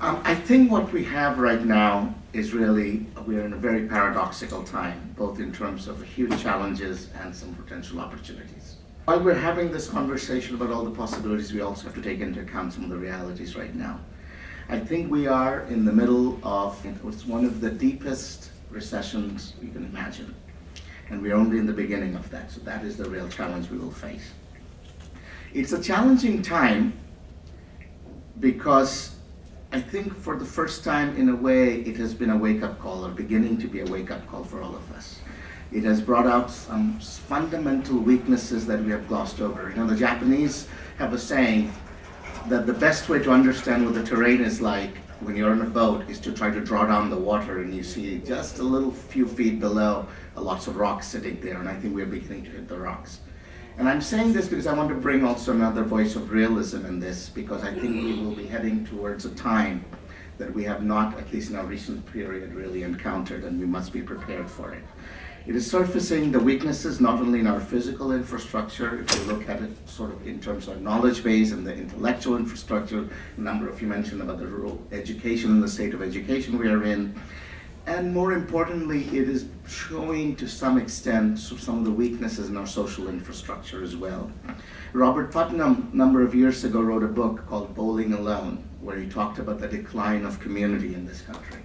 I think what we have right now is really, we're in a very paradoxical time, both in terms of huge challenges and some potential opportunities. While we're having this conversation about all the possibilities, we also have to take into account some of the realities right now. I think we are in the middle of what's one of the deepest recessions you can imagine. And we're only in the beginning of that, so that is the real challenge we will face. It's a challenging time because I think for the first time, in a way, it has been a wake-up call, or beginning to be a wake-up call for all of us. It has brought out some fundamental weaknesses that we have glossed over. You know, the Japanese have a saying that the best way to understand what the terrain is like when you're on a boat is to try to draw down the water, and you see just a little few feet below lots of rocks sitting there, and I think we're beginning to hit the rocks. And I'm saying this because I want to bring also another voice of realism in this, because I think we will be heading towards a time that we have not, at least in our recent period, really encountered, and we must be prepared for it. It is surfacing the weaknesses not only in our physical infrastructure, if you look at it sort of in terms of knowledge base and the intellectual infrastructure. A number of you mentioned about the rural education and the state of education we are in. And more importantly, it is showing to some extent some of the weaknesses in our social infrastructure as well. Robert Putnam, a number of years ago, wrote a book called Bowling Alone, where he talked about the decline of community in this country.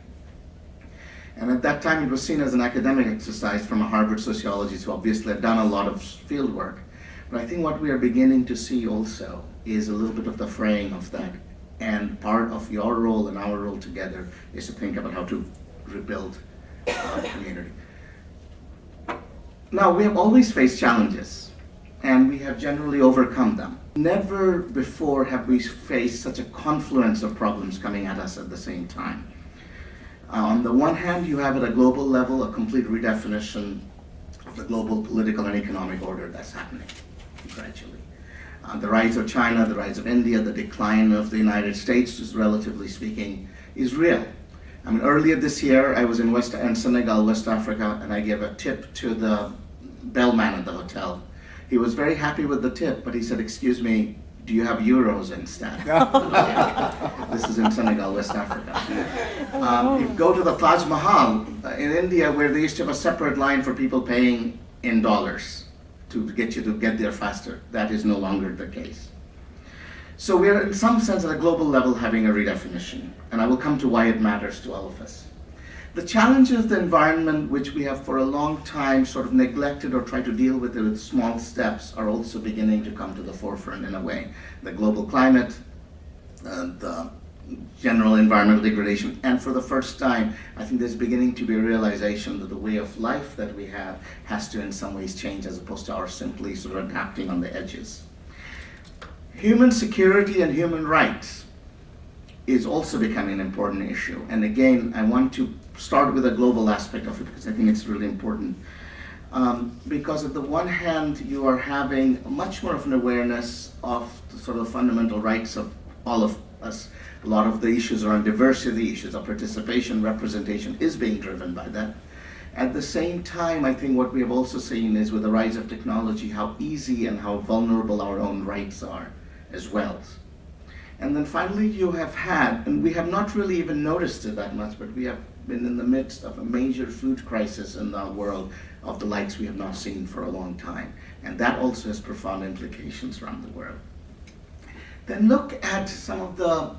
And at that time, it was seen as an academic exercise from a Harvard sociologist who obviously had done a lot of field work. But I think what we are beginning to see also is a little bit of the fraying of that. And part of your role and our role together is to think about how to rebuild our community. Now, we have always faced challenges, and we have generally overcome them. Never before have we faced such a confluence of problems coming at us at the same time. On the one hand, you have at a global level a complete redefinition of the global political and economic order that's happening gradually. The rise of China, the rise of India, the decline of the United States, just relatively speaking, is real. I mean, earlier this year, I was in Senegal, West Africa, and I gave a tip to the bellman at the hotel. He was very happy with the tip, but he said, "Excuse me, do you have euros instead?" This is in Senegal, West Africa. You go to the Taj Mahal in India, where they used to have a separate line for people paying in dollars to get you to get there faster. That is no longer the case. So we are, in some sense, at a global level, having a redefinition, and I will come to why it matters to all of us. The challenges of the environment, which we have for a long time sort of neglected or tried to deal with small steps, are also beginning to come to the forefront in a way. The global climate, the general environmental degradation, and for the first time, I think there's beginning to be a realization that the way of life that we have has to in some ways change, as opposed to our simply sort of adapting on the edges. Human security and human rights is also becoming an important issue. And again, I want to start with a global aspect of it, because I think it's really important. Because at the one hand, you are having much more of an awareness of the sort of fundamental rights of all of us. A lot of the issues around diversity, issues of participation, representation is being driven by that. At the same time, I think what we have also seen is with the rise of technology, how easy and how vulnerable our own rights are as well. And then finally, you have had, and we have not really even noticed it that much, but we have been in the midst of a major food crisis in the world of the likes we have not seen for a long time. And that also has profound implications around the world. Then look at some of the,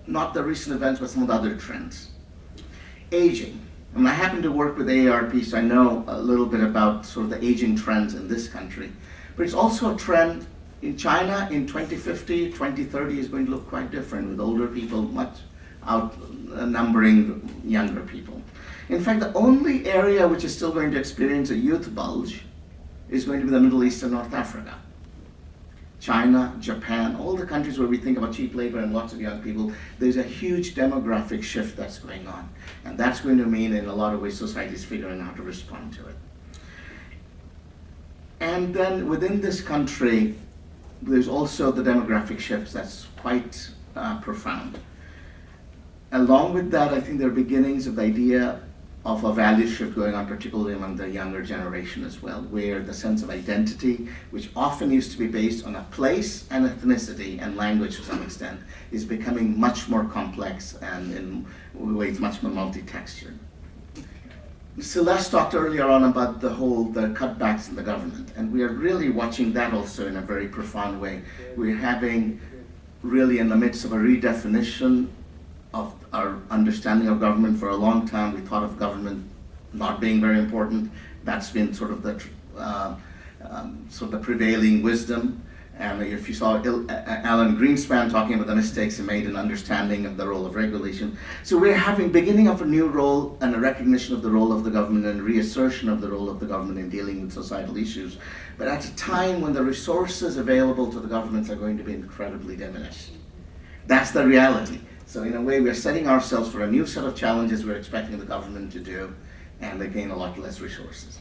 not the recent events, but some of the other trends. Aging. I mean, I happen to work with AARP, so I know a little bit about sort of the aging trends in this country. But it's also a trend in China in 2050, 2030 is going to look quite different, with older people much outnumbering younger people. In fact, the only area which is still going to experience a youth bulge is going to be the Middle East and North Africa. China, Japan, all the countries where we think about cheap labor and lots of young people, there's a huge demographic shift that's going on. And that's going to mean, in a lot of ways, society's figuring out how to respond to it. And then within this country, there's also the demographic shifts that's quite profound. Along with that, I think there are beginnings of the idea of a value shift going on, particularly among the younger generation as well, where the sense of identity, which often used to be based on a place and ethnicity and language to some extent, is becoming much more complex and in ways much more multi-textured. Celeste talked earlier on about the cutbacks in the government, and we are really watching that also in a very profound way. We're having really in the midst of a redefinition of our understanding of government. For a long time, we thought of government not being very important. That's been sort of the prevailing wisdom. And if you saw Alan Greenspan talking about the mistakes he made in understanding of the role of regulation. So we're beginning of a new role and a recognition of the role of the government and reassertion of the role of the government in dealing with societal issues. But at a time when the resources available to the governments are going to be incredibly diminished. That's the reality. So in a way, we're setting ourselves for a new set of challenges we're expecting the government to do, and they gain a lot less resources.